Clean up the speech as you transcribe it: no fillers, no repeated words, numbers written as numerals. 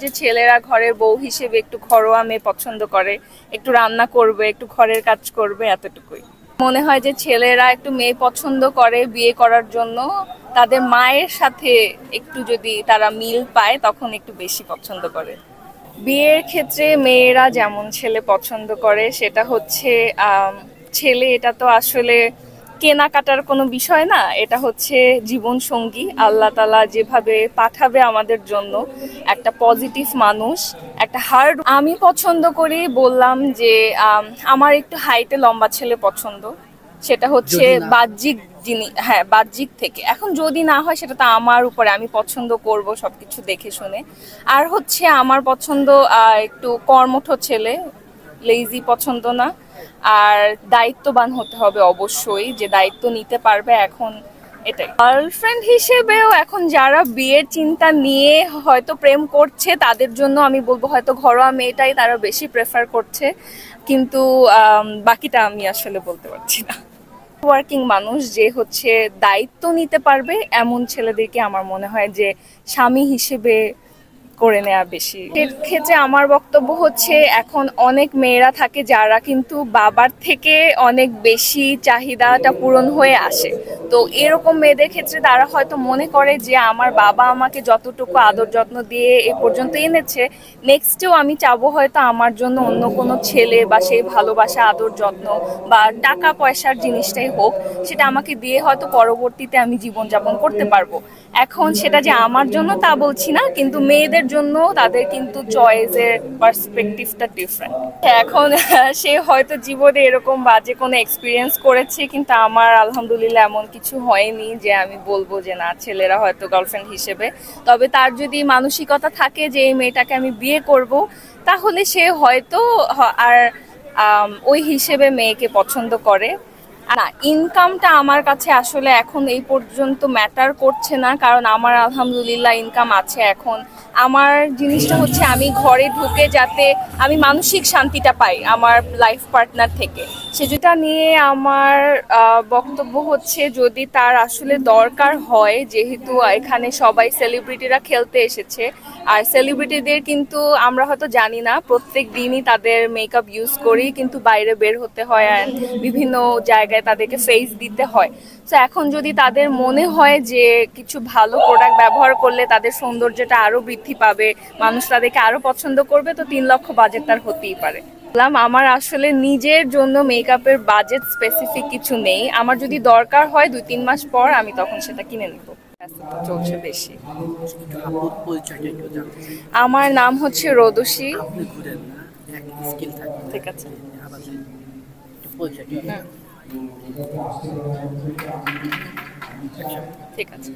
যে ছেলেরা ঘরের বউ হিসেবে একটু ঘরোয়া মেয়ে পছন্দ করে, একটু রান্না করবে, একটু ঘরের কাজ করবে, এতটুকুই। মনে হয় যে ছেলেরা একটু মেয়ে পছন্দ করে বিয়ে করার জন্য তাদের মায়ের সাথে একটু যদি তারা মিল পায় তখন একটু বেশি পছন্দ করে। বিয়ের ক্ষেত্রে মেয়েরা যেমন ছেলে পছন্দ করে সেটা হচ্ছে ছেলে এটা তো আসলে কেনাকাটার কোনো বিষয় না, এটা হচ্ছে জীবন সঙ্গী। আল্লাহ তাআলা যেভাবে পাঠাবে আমাদের জন্য একটা পজিটিভ মানুষ, একটা হার্ড। আমি পছন্দ করি বললাম যে আমার একটু হাইটে লম্বা ছেলে পছন্দ। সেটা হচ্ছে বাহ্যিক জিনিস, হ্যাঁ বাহ্যিক থেকে। এখন যদি না হয় সেটা তো আমার উপরে, আমি পছন্দ করব সবকিছু দেখে শুনে। আর হচ্ছে আমার পছন্দ একটু কর্মঠ ছেলে, লেজি পছন্দ না। আর দায়িত্ববান হতে হবে অবশ্যই, যে দায়িত্ব নিতে পারবে। এখন এটাই গার্লফ্রেন্ড হিসেবেও এখন যারা বিয়ের চিন্তা নিয়ে হয়তো প্রেম করছে তাদের জন্য আমি বলবো হয়তো ঘরোয়া মেয়েটাই তারা বেশি প্রেফার করছে, কিন্তু বাকিটা আমি আসলে বলতে পারছি না। ওয়ার্কিং মানুষ যে হচ্ছে দায়িত্ব নিতে পারবে এমন ছেলেদেরকে আমার মনে হয় যে স্বামী হিসেবে করে নেওয়া বেশি। এর ক্ষেত্রে আমার বক্তব্য হচ্ছে এখন অনেক মেয়েরা থাকে যারা কিন্তু বাবার থেকে অনেক বেশি চাহিদাটা পূরণ হয়ে আসে। তো এরকম মেয়েদের ক্ষেত্রে তারা হয়তো মনে করে যে আমার বাবা আমাকে যতটুকু আদর যত্ন দিয়ে এ পর্যন্ত এনেছে, নেক্সটেও আমি চাবো হয়তো আমার জন্য অন্য কোনো ছেলে বা সেই ভালোবাসা আদর যত্ন বা টাকা পয়সার জিনিসটাই হোক, সেটা আমাকে দিয়ে হয়তো পরবর্তীতে আমি জীবনযাপন করতে পারবো। এখন সেটা যে আমার জন্য তা বলছি না, কিন্তু মেয়েদের জন্য তাদের কিন্তু চয়েসের পার্সপেক্টিভটা ডিফারেন্ট। এখন সে হয়তো জীবনে এরকম বাজে কোনো এক্সপিরিয়েন্স করেছে, কিন্তু আমার আলহামদুলিল্লাহ এমন কিছু হয়নি যে আমি বলবো যে না ছেলেরা হয়তো গার্লফ্রেন্ড হিসেবে। তবে তার যদি মানসিকতা থাকে যে এই মেয়েটাকে আমি বিয়ে করব, তাহলে সে হয়তো আর ওই হিসেবে মেয়েকে পছন্দ করে না। ইনকামটা আমার কাছে আসলে এখন এই পর্যন্ত ম্যাটার করছে না, কারণ আমার আলহামদুলিল্লাহ ইনকাম আছে। এখন আমার জিনিসটা হচ্ছে আমি ঘরে ঢুকে যাতে আমি মানসিক শান্তিটা পাই আমার লাইফ পার্টনার থেকে। সেটা নিয়ে আমার বক্তব্য হচ্ছে যদি তার আসলে দরকার হয়, যেহেতু এখানে সবাই সেলিব্রিটিরা খেলতে এসেছে, আর সেলিব্রিটিদের কিন্তু আমরা হয়তো জানি না প্রত্যেক দিনই তাদের মেকআপ ইউজ করি, কিন্তু বাইরে বের হতে হয় আর বিভিন্ন জায়গায় তাদেরকে ফেস দিতে হয়। তো এখন যদি তাদের মনে হয় যে কিছু ভালো প্রোডাক্ট ব্যবহার করলে তাদের সৌন্দর্যটা আরো বৃদ্ধি পাবে, মানুষ তাদেরকে আরো পছন্দ করবে, তো 3 লক্ষ বাজেট তার হতেই পারে। আমার আসলে নিজের জন্য মেকআপের বাজেট স্পেসিফিক কিছু নেই। আমার যদি দরকার হয় 2-3 মাস পর আমি তখন সেটা কিনে নিব। চলছে বেশি। আমার নাম হচ্ছে রোদসী। ঠিক আছে, ঠিক আছে।